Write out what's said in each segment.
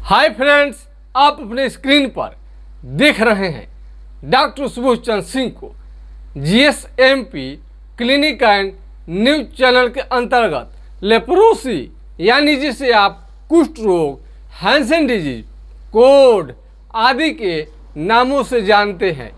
Hi friends, आप अपने screen पर देख रहे हैं डॉक्टर सुबोध चंद्र सिंह को जीएसएमपी क्लिनिक एंड न्यूज चैनल के अंतर्गत लेप्रोसी यानी जिसे आप कुष्ठ रोग, हैंसेन डिजीज, कोड आदि के नामों से जानते हैं।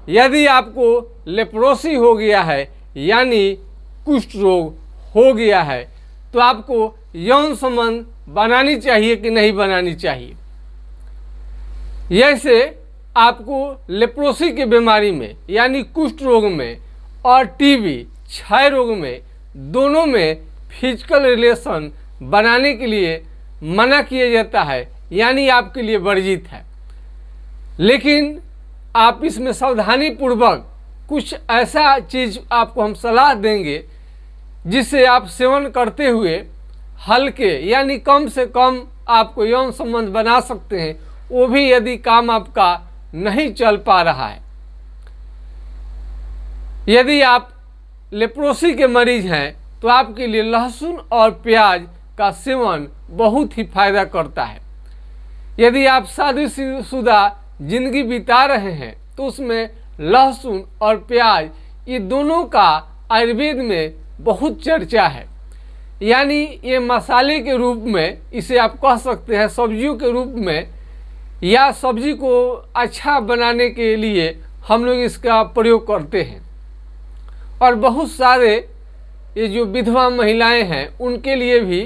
यदि आपको लेप्रोसी हो गया है यानी कुष्ठ रोग हो गया है तो आपको यौन संबंध बनानी चाहिए कि नहीं बनानी चाहिए। जैसे आपको लेप्रोसी की बीमारी में यानी कुष्ठ रोग में और टीबी क्षय रोग में दोनों में फिजिकल रिलेशन बनाने के लिए मना किया जाता है यानी आपके लिए वर्जित है। लेकिन आप इसमें सावधानी पूर्वक कुछ ऐसा चीज़ आपको हम सलाह देंगे जिससे आप सेवन करते हुए हल्के यानी कम से कम आपको यौन संबंध बना सकते हैं, वो भी यदि काम आपका नहीं चल पा रहा है। यदि आप लेप्रोसी के मरीज हैं तो आपके लिए लहसुन और प्याज का सेवन बहुत ही फायदा करता है। यदि आप शादीशुदा जिंदगी बिता रहे हैं तो उसमें लहसुन और प्याज ये दोनों का आयुर्वेद में बहुत चर्चा है। यानी ये मसाले के रूप में इसे आप कह सकते हैं, सब्जियों के रूप में, या सब्जी को अच्छा बनाने के लिए हम लोग इसका प्रयोग करते हैं। और बहुत सारे ये जो विधवा महिलाएं हैं उनके लिए भी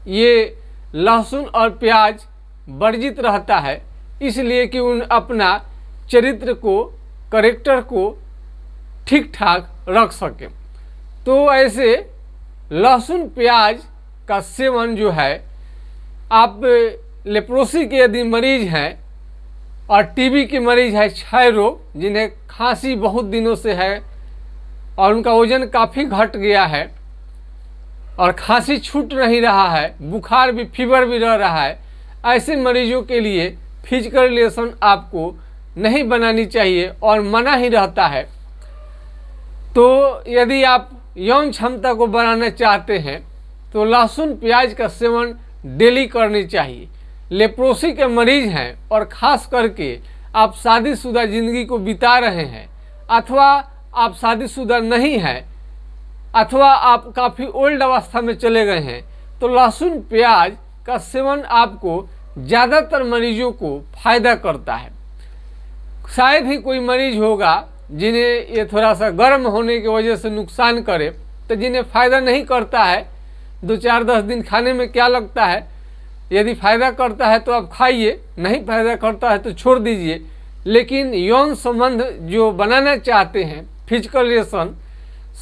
ये लहसुन और प्याज वर्जित रहता है, इसलिए कि उन अपना चरित्र को, कैरेक्टर को ठीक ठाक रख सकें। तो ऐसे लहसुन प्याज का सेवन जो है, आप लेप्रोसी के यदि मरीज हैं और टीबी के मरीज है, क्षय रोग, जिन्हें खांसी बहुत दिनों से है और उनका वजन काफ़ी घट गया है और खांसी छूट नहीं रहा है, बुखार भी, फीवर भी रह रहा है, ऐसे मरीजों के लिए फिजिकल रिलेशन आपको नहीं बनानी चाहिए और मना ही रहता है। तो यदि आप यौन क्षमता को बढ़ाना चाहते हैं तो लहसुन प्याज का सेवन डेली करनी चाहिए। लेप्रोसी के मरीज हैं और ख़ास करके आप शादीशुदा ज़िंदगी को बिता रहे हैं, अथवा आप शादीशुदा नहीं हैं, अथवा आप काफ़ी ओल्ड अवस्था में चले गए हैं, तो लहसुन प्याज का सेवन आपको ज़्यादातर मरीजों को फ़ायदा करता है। शायद ही कोई मरीज होगा जिन्हें ये थोड़ा सा गर्म होने की वजह से नुकसान करे, तो जिन्हें फ़ायदा नहीं करता है, 2-4-10 दिन खाने में क्या लगता है। यदि फ़ायदा करता है तो आप खाइए, नहीं फ़ायदा करता है तो छोड़ दीजिए। लेकिन यौन संबंध जो बनाना चाहते हैं, फिजिकल रिलेशन,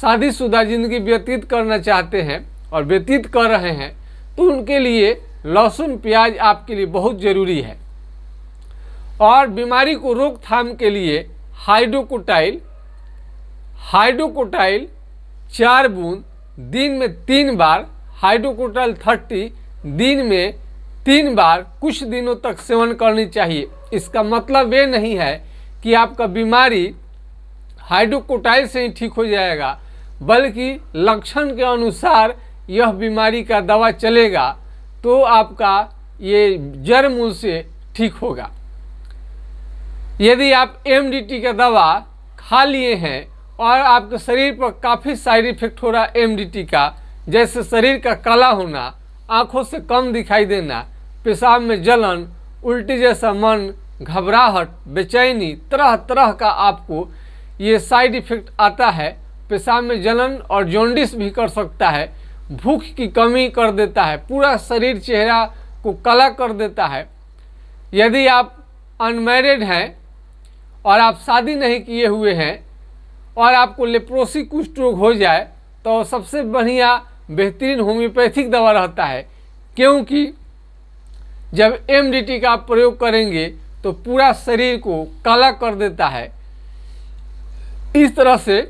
शादीशुदा ज़िंदगी व्यतीत करना चाहते हैं और व्यतीत कर रहे हैं, तो उनके लिए लहसुन प्याज आपके लिए बहुत ज़रूरी है। और बीमारी को रोकथाम के लिए हाइड्रोकोटाइल 4 बूंद दिन में 3 बार, हाइड्रोकोटाइल 30 दिन में 3 बार कुछ दिनों तक सेवन करनी चाहिए। इसका मतलब ये नहीं है कि आपका बीमारी हाइड्रोकोटाइल से ही ठीक हो जाएगा, बल्कि लक्षण के अनुसार यह बीमारी का दवा चलेगा तो आपका ये जड़ मूल से ठीक होगा। यदि आप एमडीटी का दवा खा लिए हैं और आपके शरीर पर काफ़ी साइड इफेक्ट हो रहा है एमडीटी का, जैसे शरीर का काला होना, आँखों से कम दिखाई देना, पेशाब में जलन, उल्टी जैसा मन, घबराहट, बेचैनी, तरह तरह का आपको ये साइड इफेक्ट आता है। पेशाब में जलन और जॉन्डिस भी कर सकता है, भूख की कमी कर देता है, पूरा शरीर, चेहरा को काला कर देता है। यदि आप अनमैरिड हैं और आप शादी नहीं किए हुए हैं और आपको लेप्रोसी कुष्ठ रोग हो जाए तो सबसे बढ़िया बेहतरीन होम्योपैथिक दवा रहता है, क्योंकि जब एमडीटी का आप प्रयोग करेंगे तो पूरा शरीर को काला कर देता है। इस तरह से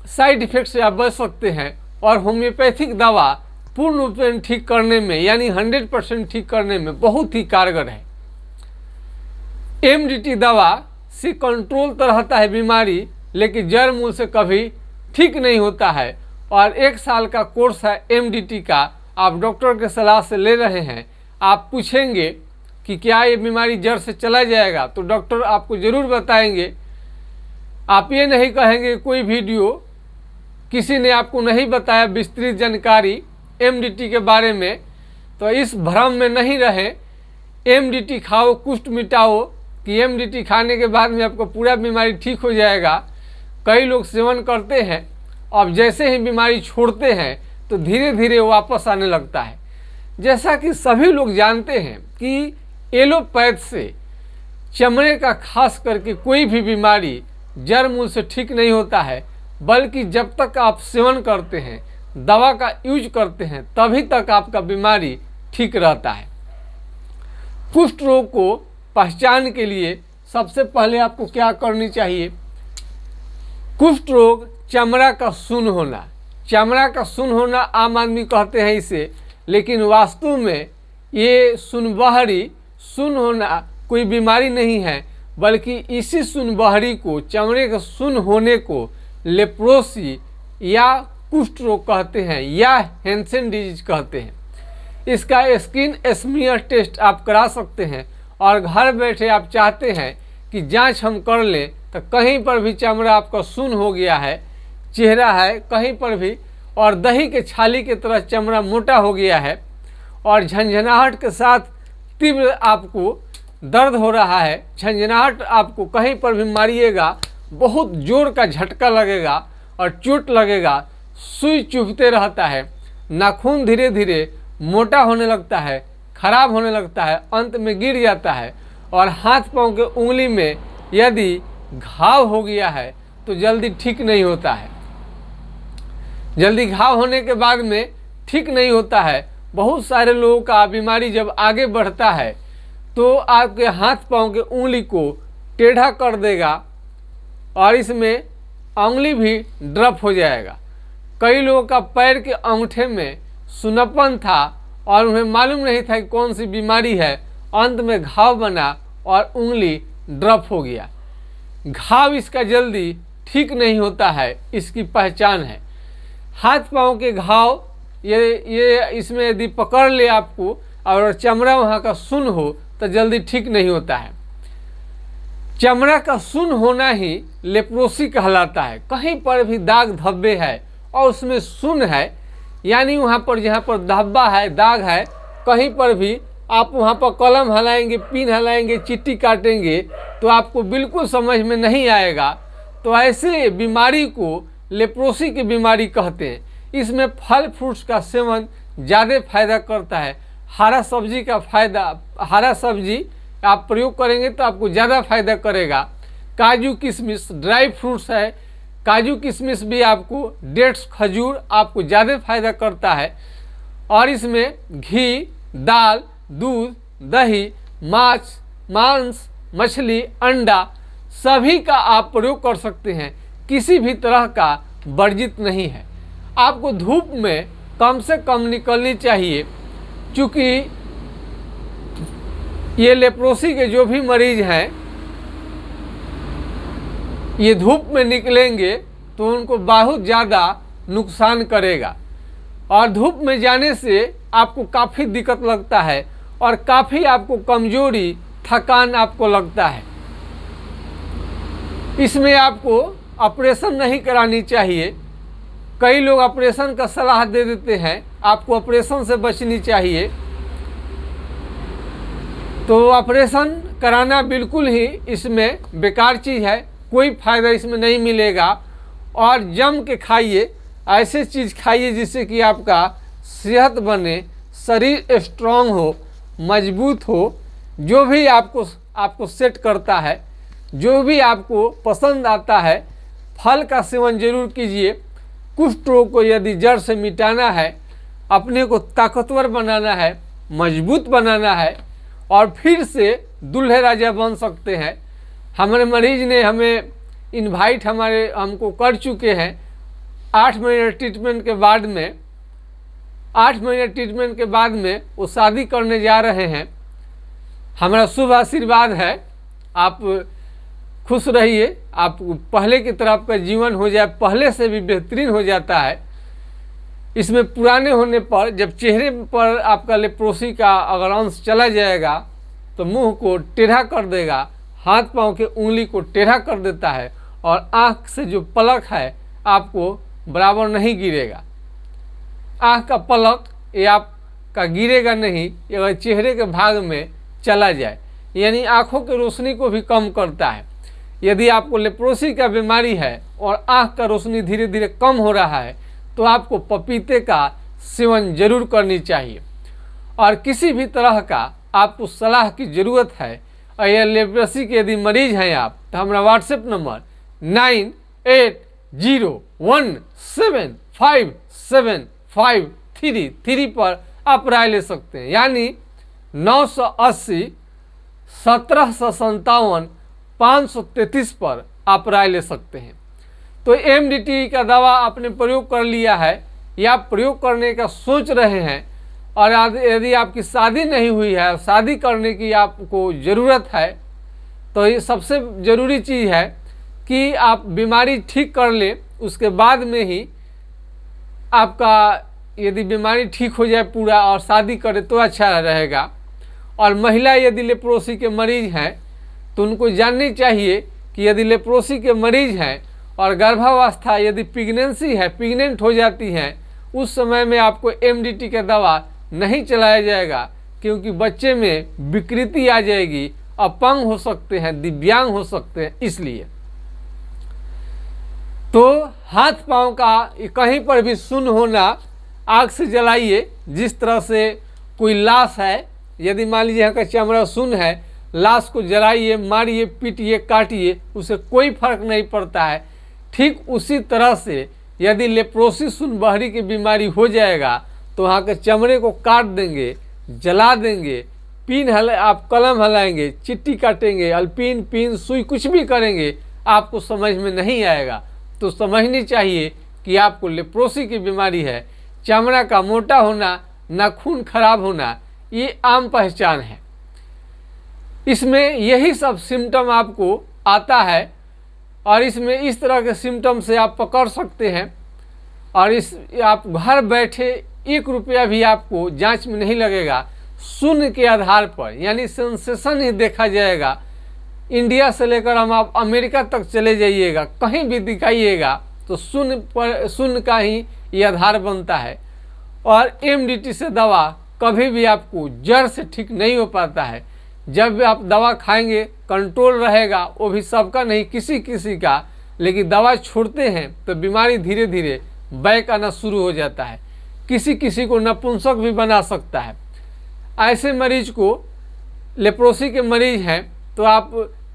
साइड इफेक्ट से आप बच सकते हैं और होम्योपैथिक दवा पूर्ण रूप से ठीक करने में यानी 100% ठीक करने में बहुत ही कारगर है। एमडीटी दवा से कंट्रोल तो रहता है बीमारी, लेकिन जड़ मूल से कभी ठीक नहीं होता है। और 1 साल का कोर्स है एमडीटी का, आप डॉक्टर के सलाह से ले रहे हैं। आप पूछेंगे कि क्या ये बीमारी जड़ से चला जाएगा, तो डॉक्टर आपको ज़रूर बताएंगे। आप ये नहीं कहेंगे कोई वीडियो किसी ने आपको नहीं बताया विस्तृत जानकारी एमडीटी के बारे में, तो इस भ्रम में नहीं रहे। एमडीटी खाओ कुष्ठ मिटाओ कि एमडीटी खाने के बाद में आपको पूरा बीमारी ठीक हो जाएगा। कई लोग सेवन करते हैं, अब जैसे ही बीमारी छोड़ते हैं तो धीरे धीरे वापस आने लगता है। जैसा कि सभी लोग जानते हैं कि एलोपैथ से चमड़े का खास करके कोई भी बीमारी जड़ मूल से ठीक नहीं होता है, बल्कि जब तक आप सेवन करते हैं, दवा का यूज करते हैं, तभी तक आपका बीमारी ठीक रहता है। कुष्ठ रोग को पहचान के लिए सबसे पहले आपको क्या करनी चाहिए? कुष्ठ रोग चमड़ा का सुन्न होना। चमड़ा का सुन्न होना आम आदमी कहते हैं इसे, लेकिन वास्तव में ये सुनबहरी सुन्न होना कोई बीमारी नहीं है, बल्कि इसी सुनबहरी को, चमड़े के सुन्न होने को लेप्रोसी या कुष्ठ रोग कहते हैं या हैंसेन डिजीज कहते हैं। इसका स्किन स्मीयर टेस्ट आप करा सकते हैं, और घर बैठे आप चाहते हैं कि जांच हम कर लें तो कहीं पर भी चमड़ा आपका सुन्न हो गया है, चेहरा है कहीं पर भी, और दही के छाली की तरह चमड़ा मोटा हो गया है, और झंझनाहट के साथ तीव्र आपको दर्द हो रहा है, झंझनाहट आपको कहीं पर भी मारिएगा बहुत जोर का झटका लगेगा और चोट लगेगा, सुई चुभते रहता है, नाखून धीरे धीरे मोटा होने लगता है, खराब होने लगता है, अंत में गिर जाता है, और हाथ पांव के उंगली में यदि घाव हो गया है तो जल्दी ठीक नहीं होता है। जल्दी घाव होने के बाद में ठीक नहीं होता है। बहुत सारे लोगों का बीमारी जब आगे बढ़ता है तो आपके हाथ पांव के उंगली को टेढ़ा कर देगा और इसमें उंगली भी ड्रप हो जाएगा। कई लोगों का पैर के अंगूठे में सुन्नापन था और उन्हें मालूम नहीं था कि कौन सी बीमारी है, अंत में घाव बना और उंगली ड्रप हो गया। घाव इसका जल्दी ठीक नहीं होता है, इसकी पहचान है। हाथ पांव के घाव ये इसमें यदि पकड़ ले आपको और चमड़ा वहाँ का सुन्न हो तो जल्दी ठीक नहीं होता है। चमड़ा का सुन्न होना ही लेप्रोसी कहलाता है। कहीं पर भी दाग धब्बे है और उसमें सुन्न है, यानी वहाँ पर जहाँ पर धब्बा है, दाग है, कहीं पर भी आप वहाँ पर कलम हिलाएंगे, पिन हिलाएंगे, चिट्ठी काटेंगे तो आपको बिल्कुल समझ में नहीं आएगा। तो ऐसे बीमारी को लेप्रोसी की बीमारी कहते हैं। इसमें फल फ्रूट्स का सेवन ज़्यादा फायदा करता है। हरा सब्जी का फायदा, हरा सब्जी आप प्रयोग करेंगे तो आपको ज़्यादा फायदा करेगा। काजू किशमिश, ड्राई फ्रूट्स है, काजू किशमिश भी आपको, डेट्स, खजूर आपको ज़्यादा फायदा करता है। और इसमें घी, दाल, दूध, दही, मांस, मछली, अंडा सभी का आप प्रयोग कर सकते हैं। किसी भी तरह का वर्जित नहीं है। आपको धूप में कम से कम निकलनी चाहिए, क्योंकि ये लेप्रोसी के जो भी मरीज हैं ये धूप में निकलेंगे तो उनको बहुत ज़्यादा नुकसान करेगा। और धूप में जाने से आपको काफ़ी दिक्कत लगता है और काफ़ी आपको कमजोरी, थकान आपको लगता है। इसमें आपको ऑपरेशन नहीं करानी चाहिए। कई लोग ऑपरेशन का सलाह दे देते हैं, आपको ऑपरेशन से बचनी चाहिए। तो ऑपरेशन कराना बिल्कुल ही इसमें बेकार चीज़ है, कोई फ़ायदा इसमें नहीं मिलेगा। और जम के खाइए, ऐसे चीज़ खाइए जिससे कि आपका सेहत बने, शरीर स्ट्रांग हो, मजबूत हो। जो भी आपको सेट करता है, जो भी आपको पसंद आता है, फल का सेवन जरूर कीजिए। कुष्ठ रोग को यदि जड़ से मिटाना है, अपने को ताकतवर बनाना है, मजबूत बनाना है और फिर से दूल्हे राजा बन सकते हैं। हमारे मरीज ने हमें इनवाइट हमको कर चुके हैं। 8 महीने ट्रीटमेंट के बाद में 8 महीने ट्रीटमेंट के बाद में वो शादी करने जा रहे हैं। हमारा शुभ आशीर्वाद है। आप खुश रहिए, आप पहले की तरह आपका जीवन हो जाए, पहले से भी बेहतरीन हो जाता है। इसमें पुराने होने पर जब चेहरे पर आपका लेप्रोसी का अगर अंश चला जाएगा तो मुंह को टेढ़ा कर देगा, हाथ पांव के उंगली को टेढ़ा कर देता है और आँख से जो पलक है आपको बराबर नहीं गिरेगा। आँख का पलक ये आपका गिरेगा नहीं, ये अगर चेहरे के भाग में चला जाए, यानी आँखों की रोशनी को भी कम करता है। यदि आपको लेप्रोसी का बीमारी है और आँख का रोशनी धीरे धीरे कम हो रहा है तो आपको पपीते का सेवन जरूर करनी चाहिए। और किसी भी तरह का आपको सलाह की ज़रूरत है और यह लेप्रोसी के यदि मरीज हैं आप, तो हमारा व्हाट्सएप नंबर 9801757533 पर आप राय ले सकते हैं, यानी 980-1757-533 पर आप राय ले सकते हैं। तो MDT का दवा आपने प्रयोग कर लिया है या प्रयोग करने का सोच रहे हैं और यदि आपकी शादी नहीं हुई है, शादी करने की आपको ज़रूरत है, तो ये सबसे ज़रूरी चीज़ है कि आप बीमारी ठीक कर ले, उसके बाद में ही आपका यदि बीमारी ठीक हो जाए पूरा और शादी करे तो अच्छा रहेगा। और महिला यदि लेप्रोसी के मरीज हैं तो उनको जाननी चाहिए कि यदि लेप्रोसी के मरीज हैं और गर्भावस्था यदि प्रेगनेंसी है, प्रेग्नेंट हो जाती हैं, उस समय में आपको MDT का दवा नहीं चलाया जाएगा, क्योंकि बच्चे में विकृति आ जाएगी, अपंग हो सकते हैं, दिव्यांग हो सकते हैं। इसलिए तो हाथ पांव का कहीं पर भी सुन्न होना आग से जलाइए। जिस तरह से कोई लाश है, यदि मान लीजिए यहाँ का चमड़ा सुन्न है, लाश को जलाइए, मारिए, पीटिए, काटिए, उसे कोई फर्क नहीं पड़ता है। ठीक उसी तरह से यदि लेप्रोसी सुन्न बहरी की बीमारी हो जाएगा तो वहाँ के चमड़े को काट देंगे, जला देंगे, आप कलम हिलाएंगे, चिट्टी काटेंगे, अल्पीन, पिन, सुई, कुछ भी करेंगे, आपको समझ में नहीं आएगा। तो समझनी चाहिए कि आपको लेप्रोसी की बीमारी है। चमड़ा का मोटा होना, नाखून खराब होना, ये आम पहचान है। इसमें यही सब सिम्टम आपको आता है और इसमें इस तरह के सिम्टम से आप पकड़ सकते हैं। और आप घर बैठे 1 रुपया भी आपको जांच में नहीं लगेगा, शून्य के आधार पर, यानी सेंसेशन ही देखा जाएगा। इंडिया से लेकर आप अमेरिका तक चले जाइएगा, कहीं भी दिखाइएगा तो शून्य का ही ये आधार बनता है। और MDT से दवा कभी भी आपको जड़ से ठीक नहीं हो पाता है। जब भी आप दवा खाएंगे कंट्रोल रहेगा, वो भी सबका नहीं, किसी किसी का, लेकिन दवा छोड़ते हैं तो बीमारी धीरे धीरे बैक आना शुरू हो जाता है। किसी किसी को नपुंसक भी बना सकता है। ऐसे मरीज को, लेप्रोसी के मरीज हैं, तो आप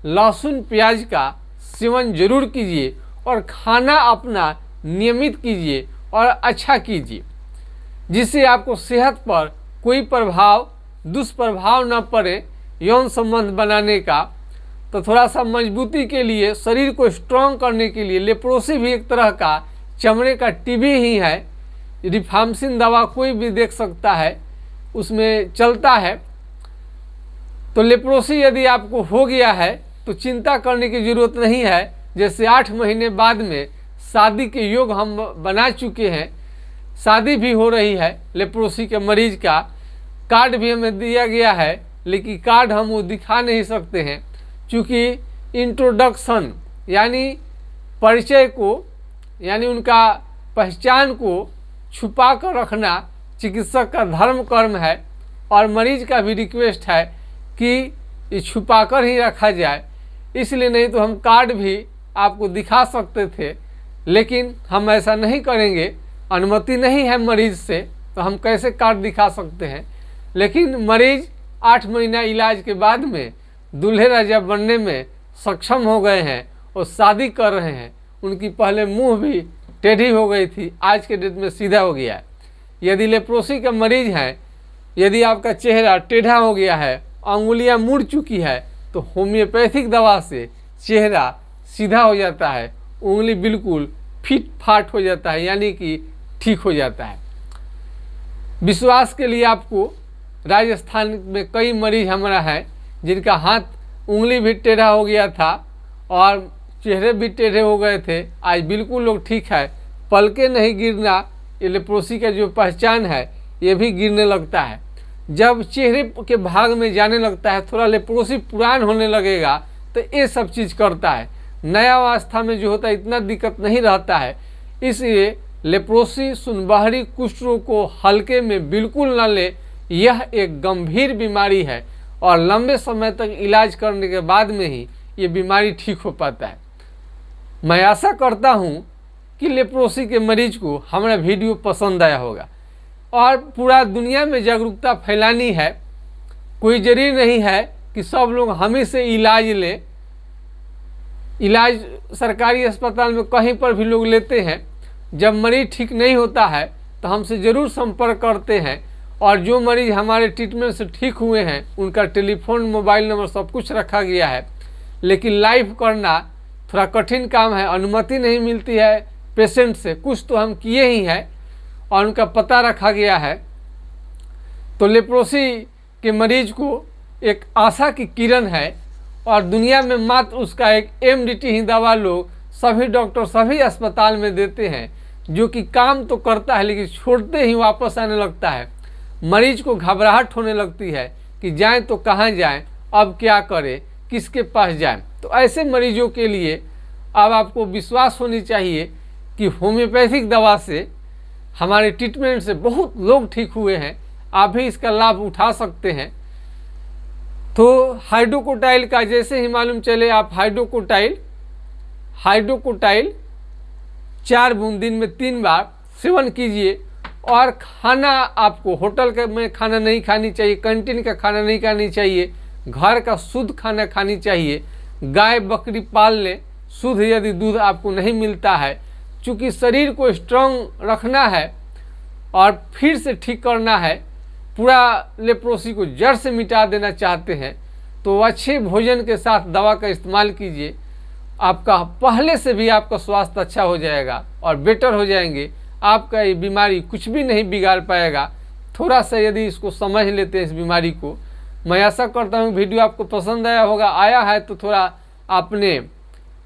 लहसुन प्याज का सेवन जरूर कीजिए और खाना अपना नियमित कीजिए और अच्छा कीजिए, जिससे आपको सेहत पर कोई दुष्प्रभाव न पड़े यौन संबंध बनाने का। तो थोड़ा सा मजबूती के लिए, शरीर को स्ट्रॉन्ग करने के लिए, लेप्रोसी भी एक तरह का चमड़े का टीबी ही है। रिफाम्सिन दवा कोई भी देख सकता है, उसमें चलता है। तो लेप्रोसी यदि आपको हो गया है तो चिंता करने की ज़रूरत नहीं है। जैसे 8 महीने बाद में शादी के योग हम बना चुके हैं, शादी भी हो रही है लेप्रोसी के मरीज का, कार्ड भी हमें दिया गया है, लेकिन कार्ड हम वो दिखा नहीं सकते हैं, क्योंकि इंट्रोडक्शन यानी परिचय को, यानी उनका पहचान को छुपा कर रखना चिकित्सक का धर्म कर्म है। और मरीज का भी रिक्वेस्ट है कि ये छुपा कर ही रखा जाए, इसलिए नहीं तो हम कार्ड भी आपको दिखा सकते थे, लेकिन हम ऐसा नहीं करेंगे, अनुमति नहीं है मरीज से, तो हम कैसे कार्ड दिखा सकते हैं। लेकिन मरीज 8 महीना इलाज के बाद में दूल्हे राजा बनने में सक्षम हो गए हैं और शादी कर रहे हैं। उनकी पहले मुंह भी टेढ़ी हो गई थी, आज के डेट में सीधा हो गया है। यदि लेप्रोसी का मरीज हैं, यदि आपका चेहरा टेढ़ा हो गया है, अंगुलियां मुड़ चुकी है, तो होम्योपैथिक दवा से चेहरा सीधा हो जाता है, उंगली बिल्कुल फिट फाट हो जाता है, यानी कि ठीक हो जाता है। विश्वास के लिए आपको, राजस्थान में कई मरीज हमारा है जिनका हाथ उंगली भी टेढ़ा हो गया था और चेहरे भी टेढ़े हो गए थे, आज बिल्कुल लोग ठीक है। पलके नहीं गिरना, ये लेप्रोसी का जो पहचान है, ये भी गिरने लगता है। जब चेहरे के भाग में जाने लगता है, थोड़ा लेप्रोसी पुरान होने लगेगा, तो ये सब चीज़ करता है। नया अवस्था में जो होता है इतना दिक्कत नहीं रहता है। इसलिए लेप्रोसी सुनबहरी कुष्ठ रोग को हल्के में बिल्कुल न ले। यह एक गंभीर बीमारी है और लंबे समय तक इलाज करने के बाद में ही ये बीमारी ठीक हो पाता है। मैं आशा करता हूँ कि लेप्रोसी के मरीज को हमारा वीडियो पसंद आया होगा और पूरा दुनिया में जागरूकता फैलानी है। कोई जरूरी नहीं है कि सब लोग हम ही से इलाज लें। इलाज सरकारी अस्पताल में कहीं पर भी लोग लेते हैं। जब मरीज ठीक नहीं होता है तो हमसे ज़रूर संपर्क करते हैं और जो मरीज हमारे ट्रीटमेंट से ठीक हुए हैं उनका टेलीफोन, मोबाइल नंबर सब कुछ रखा गया है। लेकिन लाइव करना थोड़ा कठिन काम है, अनुमति नहीं मिलती है पेशेंट से। कुछ तो हम किए ही हैं और उनका पता रखा गया है। तो लेप्रोसी के मरीज को एक आशा की किरण है और दुनिया में मात्र उसका एक MDT ही दवा लोग सभी डॉक्टर सभी अस्पताल में देते हैं, जो कि काम तो करता है लेकिन छोड़ते ही वापस आने लगता है। मरीज को घबराहट होने लगती है कि जाएं तो कहाँ जाएं, अब क्या करें, किसके पास जाएं। तो ऐसे मरीजों के लिए अब आपको विश्वास होनी चाहिए कि होम्योपैथिक दवा से, हमारे ट्रीटमेंट से बहुत लोग ठीक हुए हैं। आप भी इसका लाभ उठा सकते हैं। तो हाइड्रोकोटाइल का जैसे ही मालूम चले, आप हाइड्रोकोटाइल 4 बूंद दिन में 3 बार सेवन कीजिए। और खाना आपको होटल में खाना नहीं खानी चाहिए, कैंटीन का खाना नहीं खानी चाहिए, घर का शुद्ध खाना खानी चाहिए। गाय बकरी पाल लें, शुद्ध यदि दूध आपको नहीं मिलता है। चूँकि शरीर को स्ट्रांग रखना है और फिर से ठीक करना है, पूरा लेप्रोसी को जड़ से मिटा देना चाहते हैं, तो अच्छे भोजन के साथ दवा का इस्तेमाल कीजिए। आपका पहले से भी आपका स्वास्थ्य अच्छा हो जाएगा और बेटर हो जाएंगे। आपका ये बीमारी कुछ भी नहीं बिगाड़ पाएगा। थोड़ा सा यदि इसको समझ लेते हैं इस बीमारी को। मैं आशा करता हूँ वीडियो आपको पसंद आया होगा। आया है तो थोड़ा आपने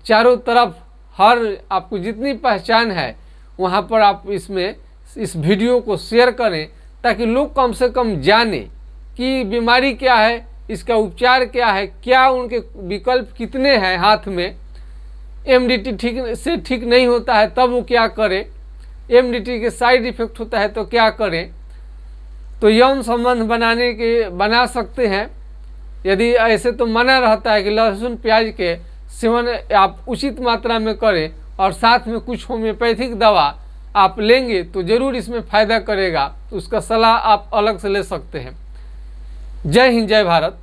चारों तरफ आपको जितनी पहचान है वहाँ पर आप इस वीडियो को शेयर करें, ताकि लोग कम से कम जाने कि बीमारी क्या है, इसका उपचार क्या है, क्या उनके विकल्प कितने हैं हाथ में। MDT ठीक नहीं होता है तब वो क्या करें, MDT के साइड इफेक्ट होता है तो क्या करें। तो यौन संबंध बना सकते हैं। यदि ऐसे तो मना रहता है कि लहसुन प्याज के सेवन आप उचित मात्रा में करें और साथ में कुछ होम्योपैथिक दवा आप लेंगे तो ज़रूर इसमें फ़ायदा करेगा। उसका सलाह आप अलग से ले सकते हैं। जय हिंद, जय भारत।